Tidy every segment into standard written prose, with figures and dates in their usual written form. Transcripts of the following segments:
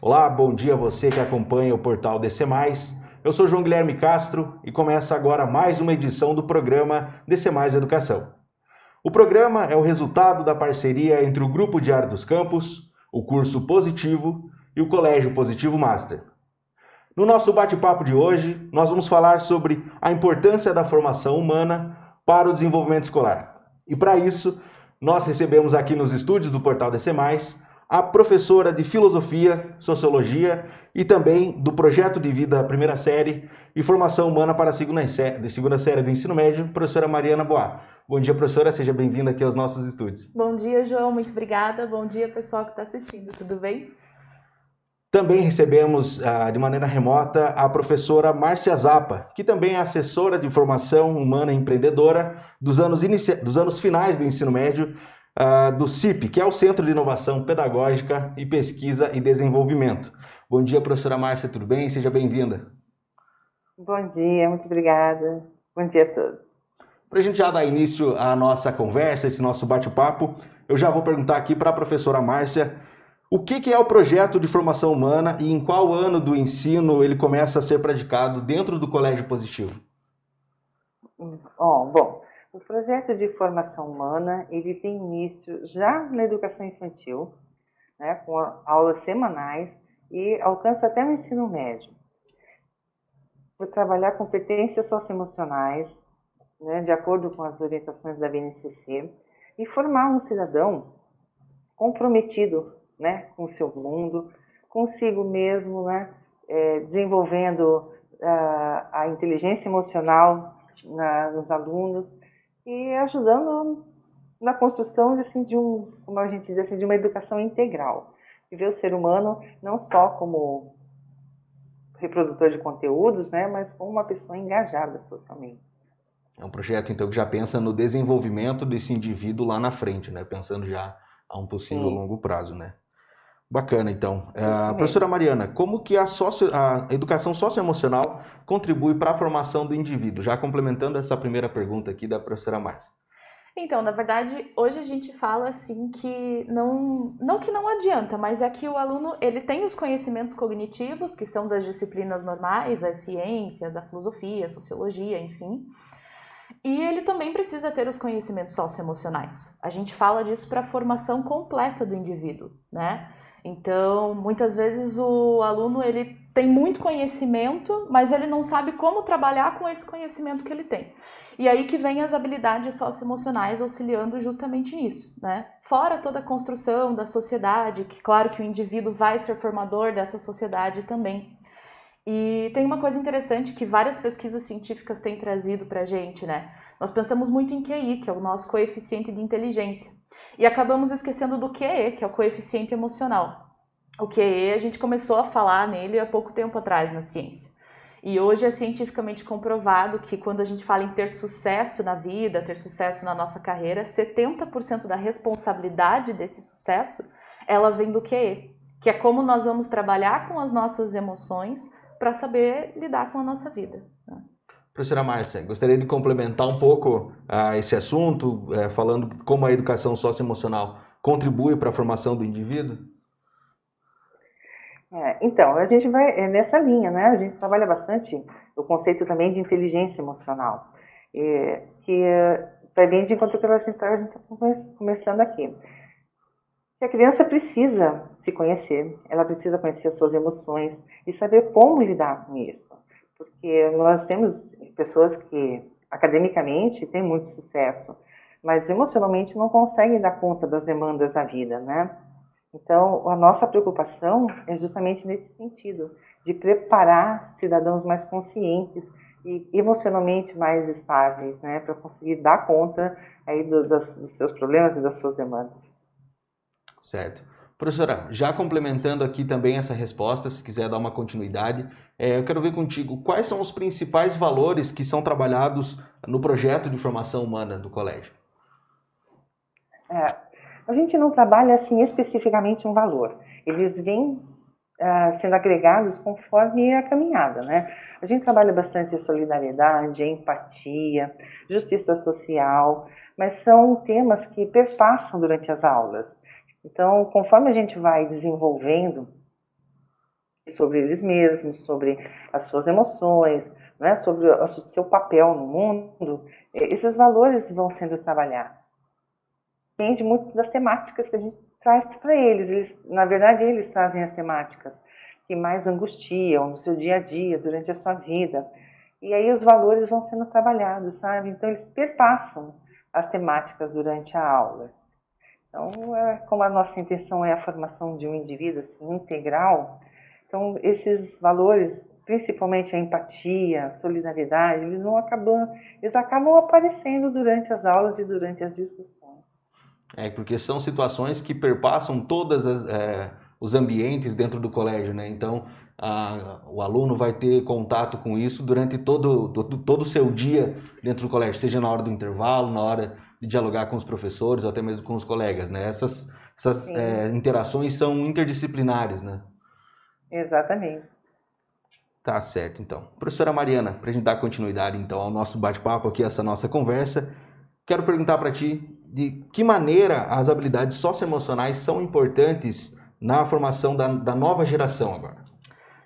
Olá, bom dia a você que acompanha o portal DC+. Eu sou João Guilherme Castro e começa agora mais uma edição do programa DC+ Educação. O programa é o resultado da parceria entre o Grupo Diário dos Campos, o Curso Positivo e o Colégio Positivo Master. No nosso bate-papo de hoje, nós vamos falar sobre a importância da formação humana para o desenvolvimento escolar. E para isso, nós recebemos aqui nos estúdios do portal DC+, a professora de Filosofia, Sociologia e também do Projeto de Vida Primeira Série e Formação Humana para a Segunda Série do Ensino Médio, professora Mariana Boá. Bom dia, professora, seja bem-vinda aqui aos nossos estúdios. Bom dia, João, muito obrigada. Bom dia, pessoal que está assistindo, tudo bem? Também recebemos de maneira remota a professora Márcia Zappa, que também é assessora de Formação Humana e Empreendedora dos anos finais do ensino médio, do CIP, que é o Centro de Inovação Pedagógica e Pesquisa e Desenvolvimento. Bom dia, professora Márcia, tudo bem? Seja bem-vinda. Bom dia, muito obrigada. Bom dia a todos. Para a gente já dar início à nossa conversa, esse nosso bate-papo, eu já vou perguntar aqui para a professora Márcia o que é o projeto de formação humana e em qual ano do ensino ele começa a ser praticado dentro do Colégio Positivo? Bom, o projeto de formação humana, ele tem início já na educação infantil, né, com aulas semanais e alcança até o ensino médio. Por trabalhar competências socioemocionais, né, de acordo com as orientações da BNCC, e formar um cidadão comprometido, né, com o seu mundo, consigo mesmo, né, desenvolvendo a inteligência emocional nos alunos, e ajudando na construção assim, como a gente diz assim, de uma educação integral. E ver o ser humano não só como reprodutor de conteúdos, né, mas como uma pessoa engajada socialmente. É um projeto, então, que já pensa no desenvolvimento desse indivíduo lá na frente, né, pensando já a um possível longo prazo, né? Bacana, então. Professora Mariana, como que a educação socioemocional contribui para a formação do indivíduo? Já complementando essa primeira pergunta aqui da professora Márcia. Então, na verdade, hoje a gente fala assim que não que não adianta, mas é que o aluno ele tem os conhecimentos cognitivos, que são das disciplinas normais, as ciências, a filosofia, a sociologia, enfim. E ele também precisa ter os conhecimentos socioemocionais. A gente fala disso para a formação completa do indivíduo, né? Então, muitas vezes o aluno ele tem muito conhecimento, mas ele não sabe como trabalhar com esse conhecimento que ele tem. E aí que vem as habilidades socioemocionais auxiliando justamente nisso, né? Fora toda a construção da sociedade, que claro que o indivíduo vai ser formador dessa sociedade também. E tem uma coisa interessante que várias pesquisas científicas têm trazido pra gente, né? Nós pensamos muito em QI, que é o nosso coeficiente de inteligência. E acabamos esquecendo do QE, que é o coeficiente emocional. O QE, a gente começou a falar nele há pouco tempo atrás na ciência. E hoje é cientificamente comprovado que quando a gente fala em ter sucesso na vida, ter sucesso na nossa carreira, 70% da responsabilidade desse sucesso, ela vem do QE, que é como nós vamos trabalhar com as nossas emoções para saber lidar com a nossa vida, né? Professora Márcia, gostaria de complementar um pouco esse assunto, falando como a educação socioemocional contribui para a formação do indivíduo? Então, a gente vai nessa linha, né? A gente trabalha bastante o conceito também de inteligência emocional, que vai bem de encontro com o que a gente está começando aqui. Que a criança precisa se conhecer, ela precisa conhecer as suas emoções e saber como lidar com isso. Porque nós temos pessoas que, academicamente, têm muito sucesso, mas emocionalmente não conseguem dar conta das demandas da vida, né? Então, a nossa preocupação é justamente nesse sentido, de preparar cidadãos mais conscientes e emocionalmente mais estáveis, né? Para conseguir dar conta aí dos seus problemas e das suas demandas. Certo. Professora, já complementando aqui também essa resposta, se quiser dar uma continuidade, eu quero ver contigo quais são os principais valores que são trabalhados no projeto de formação humana do colégio. A gente não trabalha assim especificamente um valor. Eles vêm sendo agregados conforme a caminhada, né? A gente trabalha bastante a solidariedade, a empatia, justiça social, mas são temas que perpassam durante as aulas. Então, conforme a gente vai desenvolvendo sobre eles mesmos, sobre as suas emoções, né, sobre o seu papel no mundo, esses valores vão sendo trabalhados. Depende muito das temáticas que a gente traz para eles. Na verdade, eles trazem as temáticas que mais angustiam no seu dia a dia, durante a sua vida. E aí os valores vão sendo trabalhados, sabe? Então, eles perpassam as temáticas durante a aula. Então, como a nossa intenção é a formação de um indivíduo assim, integral, então esses valores, principalmente a empatia, a solidariedade, eles acabam aparecendo durante as aulas e durante as discussões. Porque são situações que perpassam todos os ambientes dentro do colégio, né? Então, o aluno vai ter contato com isso durante todo o seu dia dentro do colégio, seja na hora do intervalo, na hora de dialogar com os professores ou até mesmo com os colegas, né? Essas interações são interdisciplinares, né? Exatamente. Tá certo, então. Professora Mariana, para a gente dar continuidade então ao nosso bate-papo aqui, essa nossa conversa, quero perguntar para ti de que maneira as habilidades socioemocionais são importantes na formação da nova geração agora.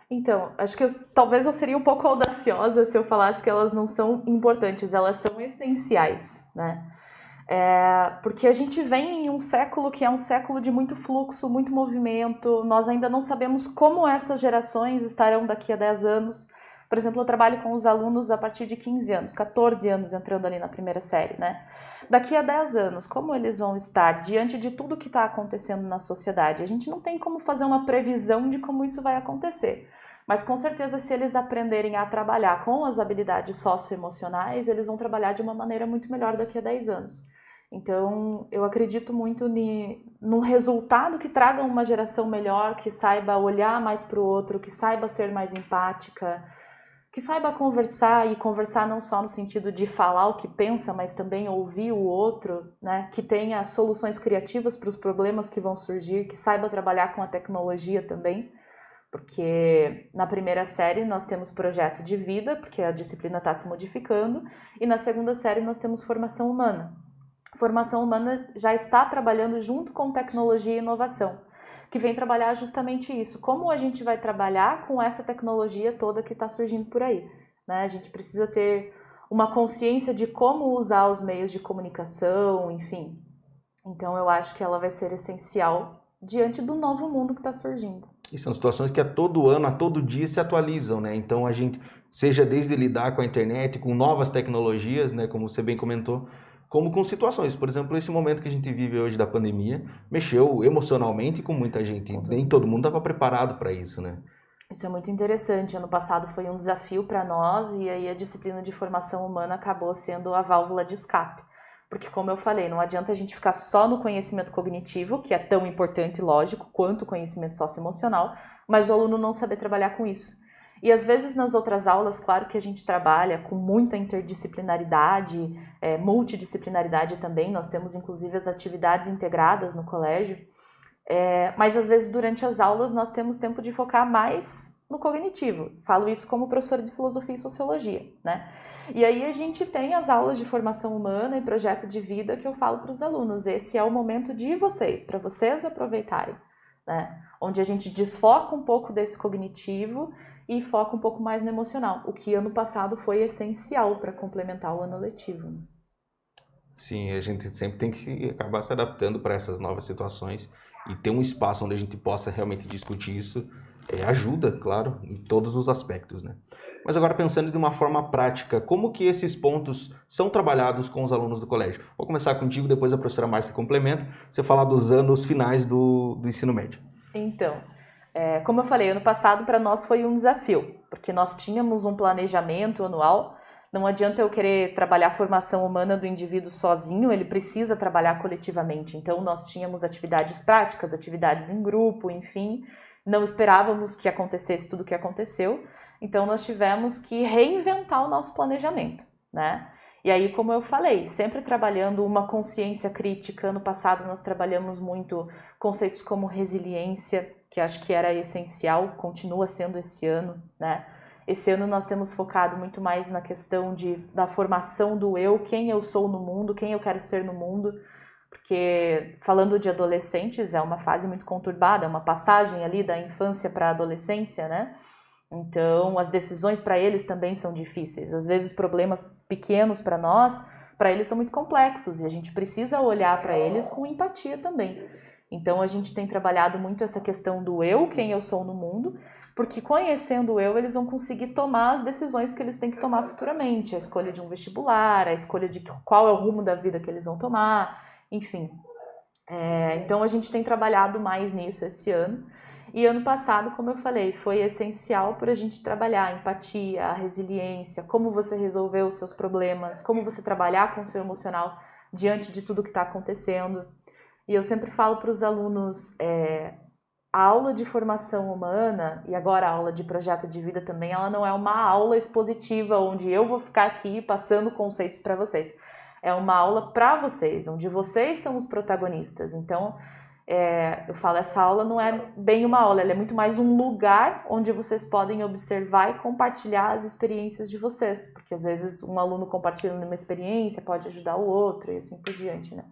Então, acho que talvez eu seria um pouco audaciosa se eu falasse que elas não são importantes, elas são essenciais, né? Porque a gente vem em um século que é um século de muito fluxo, muito movimento, nós ainda não sabemos como essas gerações estarão daqui a 10 anos. Por exemplo, eu trabalho com os alunos a partir de 15 anos, 14 anos entrando ali na primeira série, né? Daqui a 10 anos, como eles vão estar diante de tudo que está acontecendo na sociedade? A gente não tem como fazer uma previsão de como isso vai acontecer. Mas com certeza, se eles aprenderem a trabalhar com as habilidades socioemocionais, eles vão trabalhar de uma maneira muito melhor daqui a 10 anos. Então, eu acredito muito num resultado que traga uma geração melhor, que saiba olhar mais para o outro, que saiba ser mais empática, que saiba conversar, e conversar não só no sentido de falar o que pensa, mas também ouvir o outro, né? Que tenha soluções criativas para os problemas que vão surgir, que saiba trabalhar com a tecnologia também, porque na primeira série nós temos projeto de vida, porque a disciplina está se modificando, e na segunda série nós temos formação humana. Formação humana já está trabalhando junto com tecnologia e inovação, que vem trabalhar justamente isso. Como a gente vai trabalhar com essa tecnologia toda que está surgindo por aí, né? A gente precisa ter uma consciência de como usar os meios de comunicação, enfim. Então eu acho que ela vai ser essencial diante do novo mundo que está surgindo. E são situações que a todo ano, a todo dia se atualizam, né? Então a gente, seja desde lidar com a internet, com novas tecnologias, né, como você bem comentou, como com situações. Por exemplo, esse momento que a gente vive hoje da pandemia, mexeu emocionalmente com muita gente. Nem todo mundo estava preparado para isso, né? Isso é muito interessante. Ano passado foi um desafio para nós e aí a disciplina de formação humana acabou sendo a válvula de escape. Porque, como eu falei, não adianta a gente ficar só no conhecimento cognitivo, que é tão importante, lógico, quanto o conhecimento socioemocional, mas o aluno não saber trabalhar com isso. E às vezes nas outras aulas, claro que a gente trabalha com muita interdisciplinaridade, multidisciplinaridade também, nós temos inclusive as atividades integradas no colégio, mas às vezes durante as aulas nós temos tempo de focar mais no cognitivo. Falo isso como professora de filosofia e sociologia, né? E aí a gente tem as aulas de formação humana e projeto de vida que eu falo para os alunos, esse é o momento de vocês, para vocês aproveitarem, né? Onde a gente desfoca um pouco desse cognitivo e foca um pouco mais no emocional, o que ano passado foi essencial para complementar o ano letivo. Sim, a gente sempre tem que acabar se adaptando para essas novas situações e ter um espaço onde a gente possa realmente discutir isso ajuda, claro, em todos os aspectos, né? Mas agora pensando de uma forma prática, como que esses pontos são trabalhados com os alunos do colégio? Vou começar contigo, depois a professora Márcia complementa, você falar dos anos finais do ensino médio. Então, como eu falei, ano passado para nós foi um desafio, porque nós tínhamos um planejamento anual, não adianta eu querer trabalhar a formação humana do indivíduo sozinho, ele precisa trabalhar coletivamente, então nós tínhamos atividades práticas, atividades em grupo, enfim, não esperávamos que acontecesse tudo o que aconteceu, então nós tivemos que reinventar o nosso planejamento, né? E aí, como eu falei, sempre trabalhando uma consciência crítica. Ano passado nós trabalhamos muito conceitos como resiliência, que acho que era essencial, continua sendo esse ano, né? Esse ano nós temos focado muito mais na questão da formação do eu, quem eu sou no mundo, quem eu quero ser no mundo, porque falando de adolescentes é uma fase muito conturbada, é uma passagem ali da infância para a adolescência, né? Então, as decisões para eles também são difíceis. Às vezes, problemas pequenos para nós, para eles são muito complexos e a gente precisa olhar para eles com empatia também. Então, a gente tem trabalhado muito essa questão do eu, quem eu sou no mundo, porque conhecendo o eu, eles vão conseguir tomar as decisões que eles têm que tomar futuramente. A escolha de um vestibular, a escolha de qual é o rumo da vida que eles vão tomar, enfim. Então, a gente tem trabalhado mais nisso esse ano. E ano passado, como eu falei, foi essencial para a gente trabalhar a empatia, a resiliência, como você resolver os seus problemas, como você trabalhar com o seu emocional diante de tudo que está acontecendo. E eu sempre falo para os alunos, a aula de formação humana, e agora a aula de projeto de vida também, ela não é uma aula expositiva, onde eu vou ficar aqui passando conceitos para vocês. É uma aula para vocês, onde vocês são os protagonistas. Então, eu falo, essa aula não é bem uma aula, ela é muito mais um lugar onde vocês podem observar e compartilhar as experiências de vocês, porque às vezes um aluno compartilhando uma experiência pode ajudar o outro e assim por diante, né?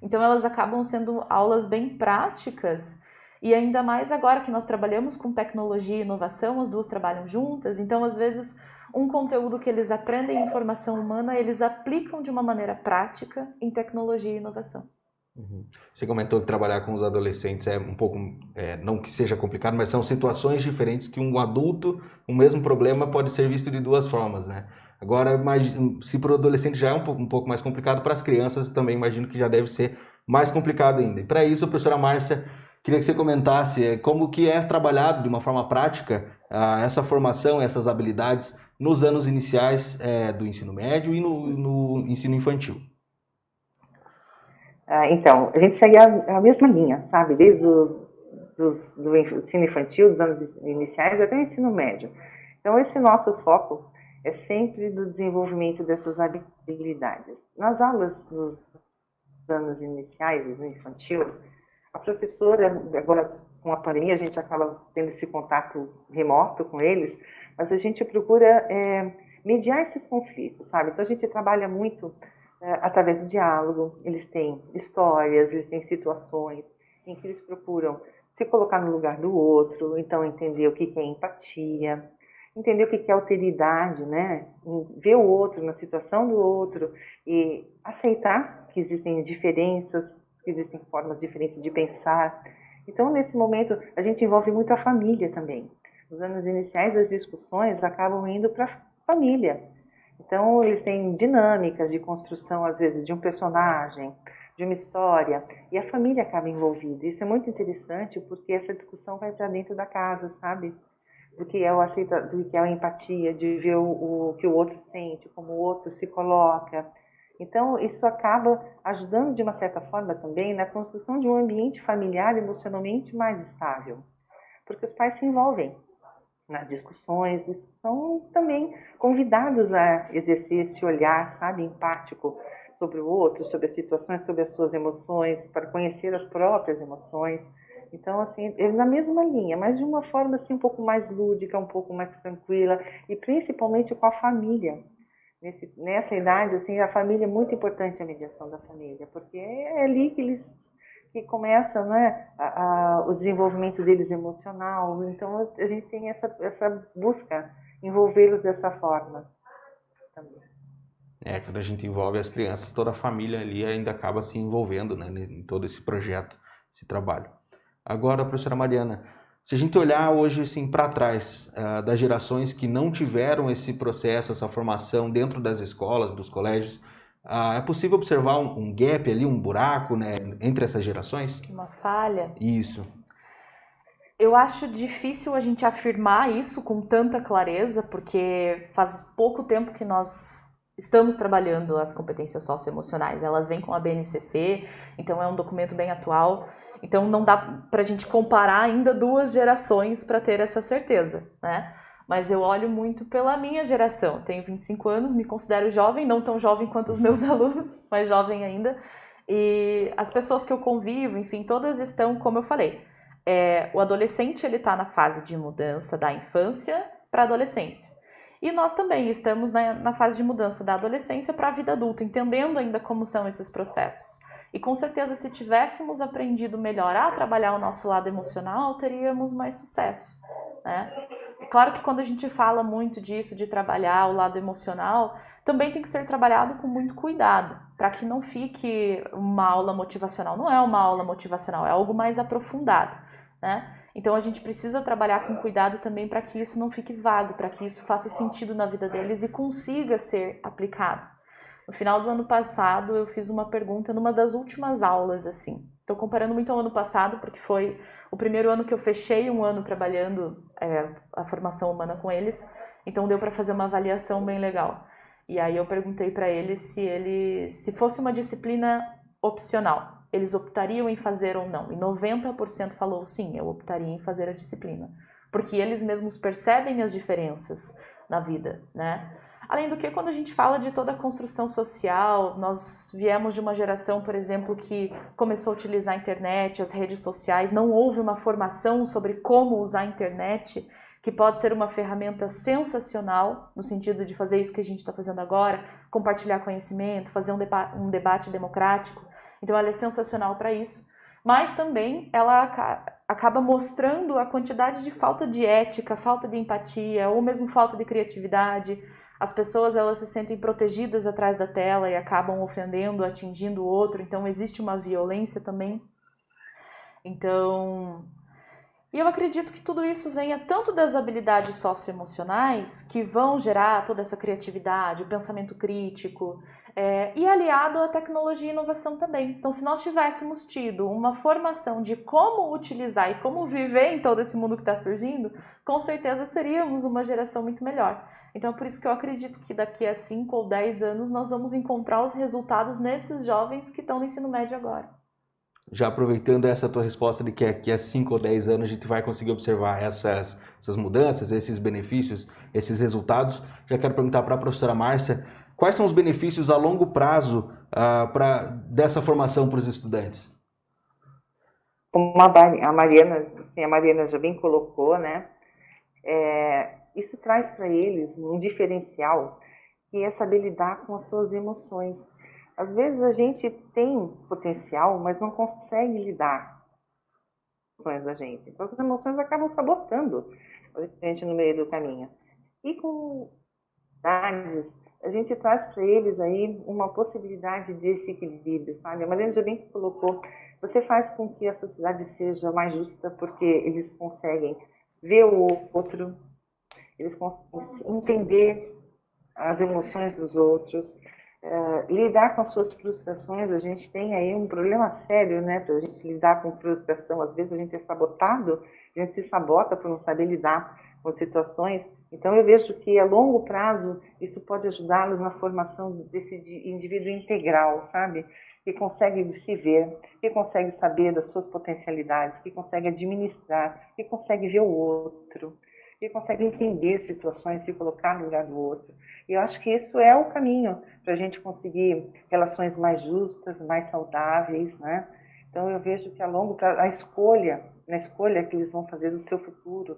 Então elas acabam sendo aulas bem práticas e ainda mais agora que nós trabalhamos com tecnologia e inovação, as duas trabalham juntas, então às vezes um conteúdo que eles aprendem em formação humana, eles aplicam de uma maneira prática em tecnologia e inovação. Você comentou que trabalhar com os adolescentes é um pouco, não que seja complicado, mas são situações diferentes que um adulto, o mesmo problema pode ser visto de duas formas, né? Agora, se para o adolescente já é um pouco mais complicado, para as crianças também imagino que já deve ser mais complicado ainda. E para isso, professora Márcia, queria que você comentasse como que é trabalhado de uma forma prática essa formação, essas habilidades nos anos iniciais do ensino médio e no ensino infantil. Então, a gente segue a mesma linha, sabe? Desde do ensino infantil, dos anos iniciais, até o ensino médio. Então, esse nosso foco é sempre do desenvolvimento dessas habilidades. Nas aulas dos anos iniciais e do infantil, a professora, agora com a pandemia, a gente acaba tendo esse contato remoto com eles, mas a gente procura mediar esses conflitos, sabe? Então, a gente trabalha muito através do diálogo. Eles têm histórias, eles têm situações em que eles procuram se colocar no lugar do outro, então entender o que é empatia, entender o que é alteridade, né? Ver o outro na situação do outro e aceitar que existem diferenças, que existem formas diferentes de pensar. Então, nesse momento, a gente envolve muito a família também. Nos anos iniciais, as discussões acabam indo para a família. Então, eles têm dinâmicas de construção, às vezes, de um personagem, de uma história, e a família acaba envolvida. Isso é muito interessante, porque essa discussão vai para dentro da casa, sabe? Do que é a empatia, de ver o que o outro sente, como o outro se coloca. Então, isso acaba ajudando, de uma certa forma, também na construção de um ambiente familiar emocionalmente mais estável, porque os pais se envolvem nas discussões, e são também convidados a exercer esse olhar, sabe, empático sobre o outro, sobre as situações, sobre as suas emoções, para conhecer as próprias emoções. Então, assim, é na mesma linha, mas de uma forma assim, um pouco mais lúdica, um pouco mais tranquila, e principalmente com a família. Nessa idade, assim, a família é muito importante, a mediação da família, porque é ali que começa, né, o desenvolvimento deles emocional. Então, a gente tem essa busca, envolvê-los dessa forma também. Quando a gente envolve as crianças, toda a família ali ainda acaba se envolvendo, né, em todo esse projeto, esse trabalho. Agora, professora Mariana, se a gente olhar hoje assim, para trás, das gerações que não tiveram esse processo, essa formação dentro das escolas, dos colégios, é possível observar um gap ali, um buraco, né, entre essas gerações? Uma falha? Isso. Eu acho difícil a gente afirmar isso com tanta clareza, porque faz pouco tempo que nós estamos trabalhando as competências socioemocionais. Elas vêm com a BNCC, então é um documento bem atual. Então não dá para a gente comparar ainda duas gerações para ter essa certeza, né? mas eu olho muito pela minha geração. Tenho 25 anos, me considero jovem, não tão jovem quanto os meus alunos, mas jovem ainda. E as pessoas que eu convivo, enfim, todas estão, como eu falei, o adolescente ele está na fase de mudança da infância para a adolescência. E nós também estamos na fase de mudança da adolescência para a vida adulta, entendendo ainda como são esses processos. E com certeza, se tivéssemos aprendido melhor a trabalhar o nosso lado emocional, teríamos mais sucesso, né? É claro que quando a gente fala muito disso, de trabalhar o lado emocional, também tem que ser trabalhado com muito cuidado, para que não fique uma aula motivacional. Não é uma aula motivacional, é algo mais aprofundado, né? Então a gente precisa trabalhar com cuidado também para que isso não fique vago, para que isso faça sentido na vida deles e consiga ser aplicado. No final do ano passado eu fiz uma pergunta numa das últimas aulas, assim. Estou comparando muito ao ano passado porque foi o primeiro ano que eu fechei um ano trabalhando a formação humana com eles, então deu para fazer uma avaliação bem legal. E aí eu perguntei para eles se fosse uma disciplina opcional, eles optariam em fazer ou não. E 90% falou sim, eu optaria em fazer a disciplina. Porque eles mesmos percebem as diferenças na vida, né? Além do que, quando a gente fala de toda a construção social, nós viemos de uma geração, por exemplo, que começou a utilizar a internet, as redes sociais, não houve uma formação sobre como usar a internet, que pode ser uma ferramenta sensacional, no sentido de fazer isso que a gente está fazendo agora, compartilhar conhecimento, fazer um debate democrático. Então ela é sensacional para isso, mas também ela acaba mostrando a quantidade de falta de ética, falta de empatia, ou mesmo falta de criatividade. As pessoas elas se sentem protegidas atrás da tela e acabam ofendendo, atingindo o outro, então existe uma violência também. Então, e eu acredito que tudo isso venha tanto das habilidades socioemocionais, que vão gerar toda essa criatividade, o pensamento crítico, e aliado à tecnologia e inovação também. Então, se nós tivéssemos tido uma formação de como utilizar e como viver em todo esse mundo que está surgindo, com certeza seríamos uma geração muito melhor. Então, é por isso que eu acredito que daqui a 5 ou 10 anos nós vamos encontrar os resultados nesses jovens que estão no ensino médio agora. Já aproveitando essa tua resposta de que daqui a 5 ou 10 anos a gente vai conseguir observar essas mudanças, esses benefícios, esses resultados, já quero perguntar para a professora Márcia, quais são os benefícios a longo prazo dessa formação para os estudantes? Como a Mariana já bem colocou, né? Isso traz para eles um diferencial, que é saber lidar com as suas emoções. Às vezes a gente tem potencial, mas não consegue lidar com as emoções da gente. Então as emoções acabam sabotando a gente no meio do caminho. E com a gente traz para eles aí uma possibilidade desse equilíbrio, sabe? A Mariana já bem colocou, você faz com que a sociedade seja mais justa porque eles conseguem ver o outro, eles conseguem entender as emoções dos outros, lidar com as suas frustrações. A gente tem aí um problema sério, né, para a gente lidar com frustração. Às vezes a gente é sabotado, a gente se sabota por não saber lidar com situações. Então eu vejo que a longo prazo isso pode ajudá-los na formação desse indivíduo integral, sabe? Que consegue se ver, que consegue saber das suas potencialidades, que consegue administrar, que consegue ver o outro, que consegue entender situações, se colocar no lugar do outro. E eu acho que isso é o caminho para a gente conseguir relações mais justas, mais saudáveis, né? Então eu vejo que a longo prazo, na escolha que eles vão fazer do seu futuro,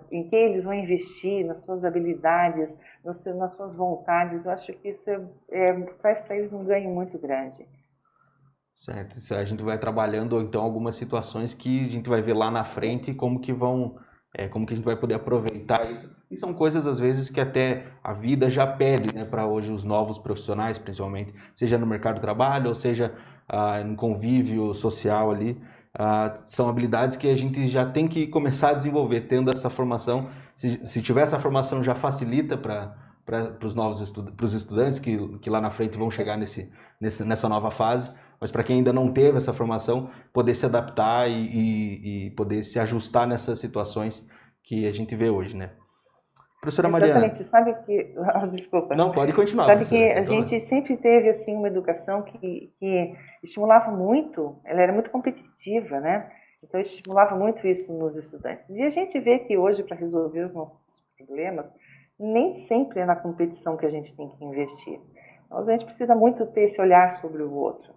em que eles vão investir, nas suas habilidades, nas suas vontades, eu acho que isso traz para eles um ganho muito grande. Certo, a gente vai trabalhando então algumas situações que a gente vai ver lá na frente como que a gente vai poder aproveitar isso. E são coisas às vezes que até a vida já pede, né, para hoje os novos profissionais, principalmente, seja no mercado de trabalho ou seja no convívio social ali. São habilidades que a gente já tem que começar a desenvolver, tendo essa formação. Se tiver essa formação, já facilita para os estudantes que lá na frente vão chegar nessa nova fase. Mas para quem ainda não teve essa formação, poder se adaptar e poder se ajustar nessas situações que a gente vê hoje, né? Professora Mariana. Exatamente, sabe que... Desculpa. Não, pode continuar. Sabe que a gente sempre teve assim, uma educação que estimulava muito, ela era muito competitiva, né? Então estimulava muito isso nos estudantes. E a gente vê que hoje, para resolver os nossos problemas, nem sempre é na competição que a gente tem que investir. Então, a gente precisa muito ter esse olhar sobre o outro.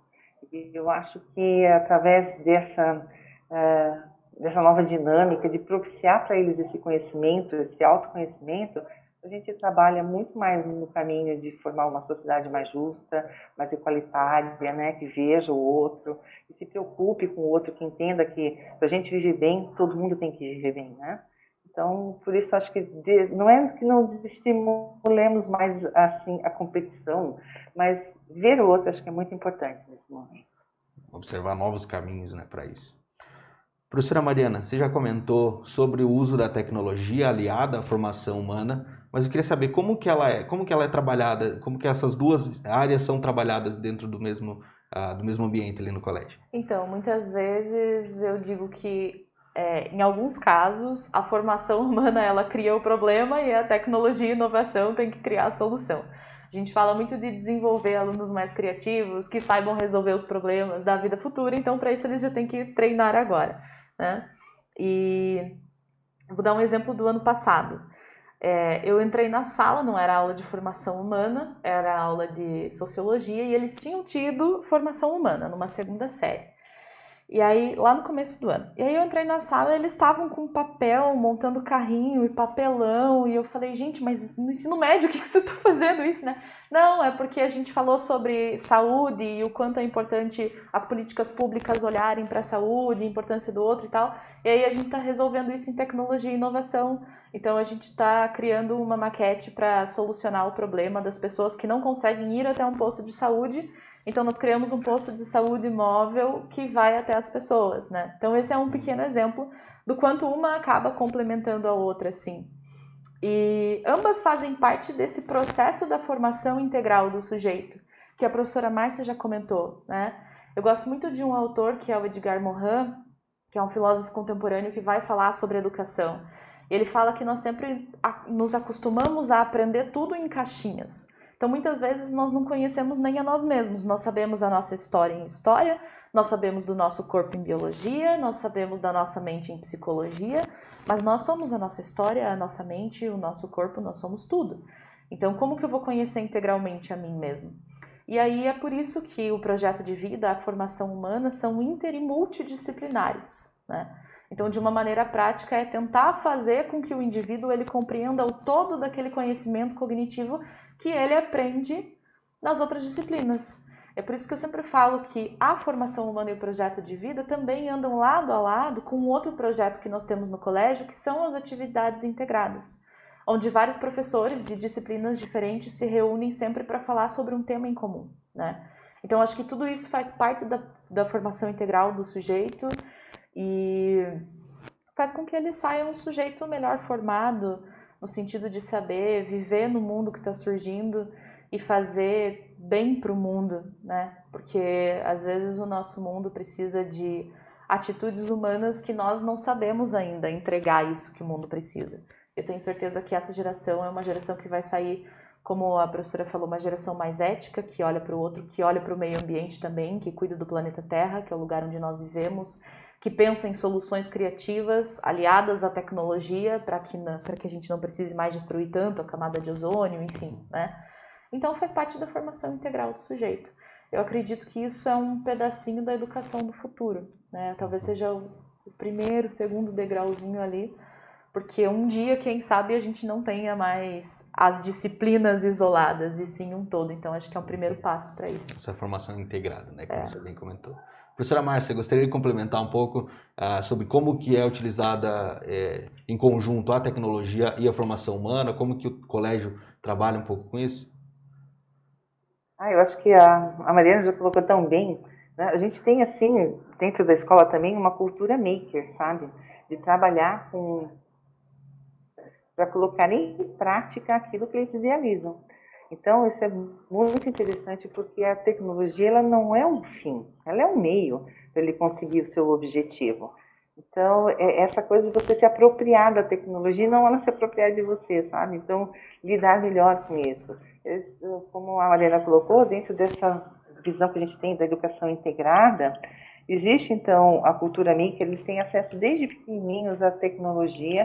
E eu acho que através dessa nova dinâmica de propiciar para eles esse conhecimento, esse autoconhecimento, a gente trabalha muito mais no caminho de formar uma sociedade mais justa, mais igualitária, né, que veja o outro, que se preocupe com o outro, que entenda que para a gente viver bem, todo mundo tem que viver bem, né? Então, por isso acho que não é que não estimulemos mais assim a competição, mas ver o outro acho que é muito importante nesse momento. Observar novos caminhos, né, para isso. Professora Mariana, você já comentou sobre o uso da tecnologia aliada à formação humana, mas eu queria saber como que ela é trabalhada, como que essas duas áreas são trabalhadas dentro do mesmo ambiente ali no colégio. Então, muitas vezes eu digo que, em alguns casos, a formação humana ela cria o problema e a tecnologia e a inovação tem que criar a solução. A gente fala muito de desenvolver alunos mais criativos, que saibam resolver os problemas da vida futura, então para isso eles já têm que treinar agora, né? E eu vou dar um exemplo do ano passado. Eu entrei na sala, não era aula de formação humana, era aula de sociologia, e eles tinham tido formação humana numa segunda série. E aí, lá no começo do ano. E aí eu entrei na sala e eles estavam com papel, montando carrinho e papelão. E eu falei, gente, mas no ensino médio, o que vocês estão fazendo isso, né? Não, é porque a gente falou sobre saúde e o quanto é importante as políticas públicas olharem para a saúde, a importância do outro e tal. E aí a gente está resolvendo isso em tecnologia e inovação. Então a gente está criando uma maquete para solucionar o problema das pessoas que não conseguem ir até um posto de saúde. Então, nós criamos um posto de saúde móvel que vai até as pessoas, né? Então, esse é um pequeno exemplo do quanto uma acaba complementando a outra, assim. E ambas fazem parte desse processo da formação integral do sujeito, que a professora Márcia já comentou, né? Eu gosto muito de um autor, que é o Edgar Morin, que é um filósofo contemporâneo que vai falar sobre educação. Ele fala que nós sempre nos acostumamos a aprender tudo em caixinhas. Então, muitas vezes, nós não conhecemos nem a nós mesmos. Nós sabemos a nossa história em história, nós sabemos do nosso corpo em biologia, nós sabemos da nossa mente em psicologia, mas nós somos a nossa história, a nossa mente, o nosso corpo, nós somos tudo. Então, como que eu vou conhecer integralmente a mim mesmo? E aí é por isso que o projeto de vida, a formação humana, são inter e multidisciplinares, né? Então, de uma maneira prática, é tentar fazer com que o indivíduo ele compreenda o todo daquele conhecimento cognitivo que ele aprende nas outras disciplinas. É por isso que eu sempre falo que a formação humana e o projeto de vida também andam lado a lado com um outro projeto que nós temos no colégio, que são as atividades integradas, onde vários professores de disciplinas diferentes se reúnem sempre para falar sobre um tema em comum, né? Então, acho que tudo isso faz parte da formação integral do sujeito e faz com que ele saia um sujeito melhor formado, no sentido de saber viver no mundo que está surgindo e fazer bem para o mundo, né? Porque às vezes o nosso mundo precisa de atitudes humanas que nós não sabemos ainda entregar isso que o mundo precisa. Eu tenho certeza que essa geração é uma geração que vai sair, como a professora falou, uma geração mais ética, que olha para o outro, que olha para o meio ambiente também, que cuida do planeta Terra, que é o lugar onde nós vivemos, que pensa em soluções criativas aliadas à tecnologia para que a gente não precise mais destruir tanto a camada de ozônio, enfim, né? Então faz parte da formação integral do sujeito. Eu acredito que isso é um pedacinho da educação do futuro, né? Talvez seja o primeiro, segundo degrauzinho ali, porque um dia, quem sabe, a gente não tenha mais as disciplinas isoladas e sim um todo. Então acho que é um primeiro passo para isso. Essa formação integrada, né, como você bem comentou. Professora Márcia, gostaria de complementar um pouco sobre como que é utilizada em conjunto a tecnologia e a formação humana, como que o colégio trabalha um pouco com isso? Eu acho que a Mariana já colocou tão bem, né? A gente tem, assim, dentro da escola também, uma cultura maker, sabe? De trabalhar para colocar em prática aquilo que eles idealizam. Então, isso é muito interessante porque a tecnologia ela não é um fim, ela é um meio para ele conseguir o seu objetivo. Então, essa coisa de você se apropriar da tecnologia, não ela se apropriar de você, sabe? Então, lidar melhor com isso. Como a Mariana colocou, dentro dessa visão que a gente tem da educação integrada, existe, então, a cultura maker, eles têm acesso desde pequenininhos à tecnologia,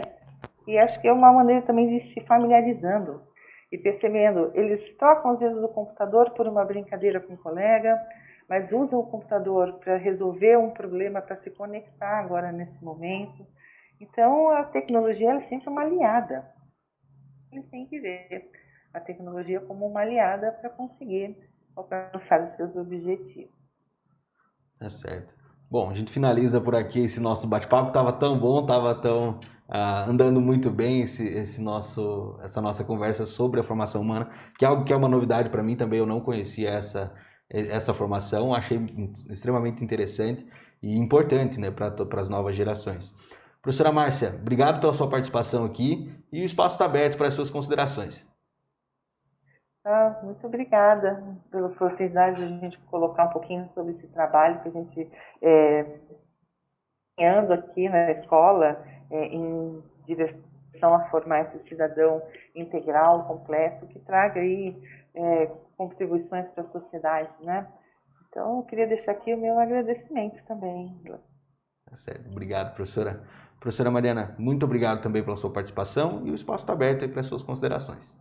E acho que é uma maneira também de se familiarizando e percebendo. Eles trocam, às vezes, o computador por uma brincadeira com um colega, mas usam o computador para resolver um problema, para se conectar agora nesse momento. Então, a tecnologia ela é sempre uma aliada. Eles têm que ver a tecnologia como uma aliada para conseguir alcançar os seus objetivos. É certo. Bom, a gente finaliza por aqui esse nosso bate-papo. Estava tão bom, estava tão andando muito bem essa nossa conversa sobre a formação humana, que é algo que é uma novidade para mim também. Eu não conhecia essa formação, achei extremamente interessante e importante, né, para as novas gerações. Professora Márcia, obrigado pela sua participação aqui e o espaço está aberto para as suas considerações. Muito obrigada pela oportunidade de a gente colocar um pouquinho sobre esse trabalho que a gente anda aqui na escola em direção a formar esse cidadão integral, completo, que traga aí contribuições para a sociedade, né? Então, eu queria deixar aqui o meu agradecimento também. Tá certo. Obrigado, professora. Professora Mariana, muito obrigado também pela sua participação e o espaço está aberto aí para as suas considerações.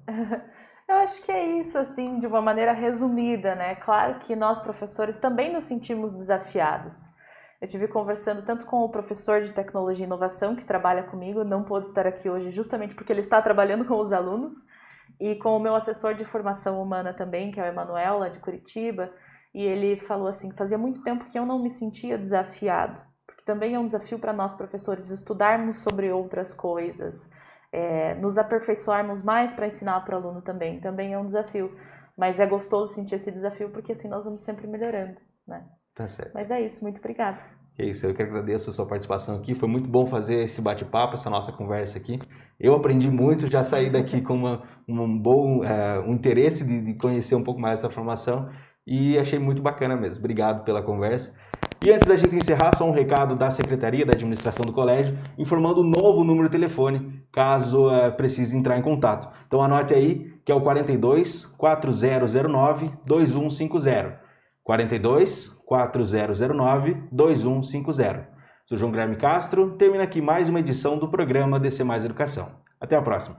Eu acho que é isso, assim, de uma maneira resumida, né? Claro que nós, professores, também nos sentimos desafiados. Eu estive conversando tanto com o professor de Tecnologia e Inovação, que trabalha comigo, não pôde estar aqui hoje justamente porque ele está trabalhando com os alunos, e com o meu assessor de formação humana também, que é o Emanuel, lá de Curitiba, e ele falou assim, fazia muito tempo que eu não me sentia desafiado, porque também é um desafio para nós, professores, estudarmos sobre outras coisas, nos aperfeiçoarmos mais para ensinar para o aluno também é um desafio, mas é gostoso sentir esse desafio porque assim nós vamos sempre melhorando, né? Tá certo. Mas é isso, muito obrigada. É isso, eu que agradeço a sua participação aqui, foi muito bom fazer esse bate-papo, essa nossa conversa aqui. Eu aprendi muito, já saí daqui com um interesse de conhecer um pouco mais essa formação e achei muito bacana mesmo. Obrigado pela conversa. E antes da gente encerrar, só um recado da Secretaria da Administração do Colégio, informando o novo número de telefone, caso precise entrar em contato. Então anote aí, que é o 42 4009 2150. 42 4009 2150. Sou João Guilherme Castro, termina aqui mais uma edição do programa DC Mais Educação. Até a próxima.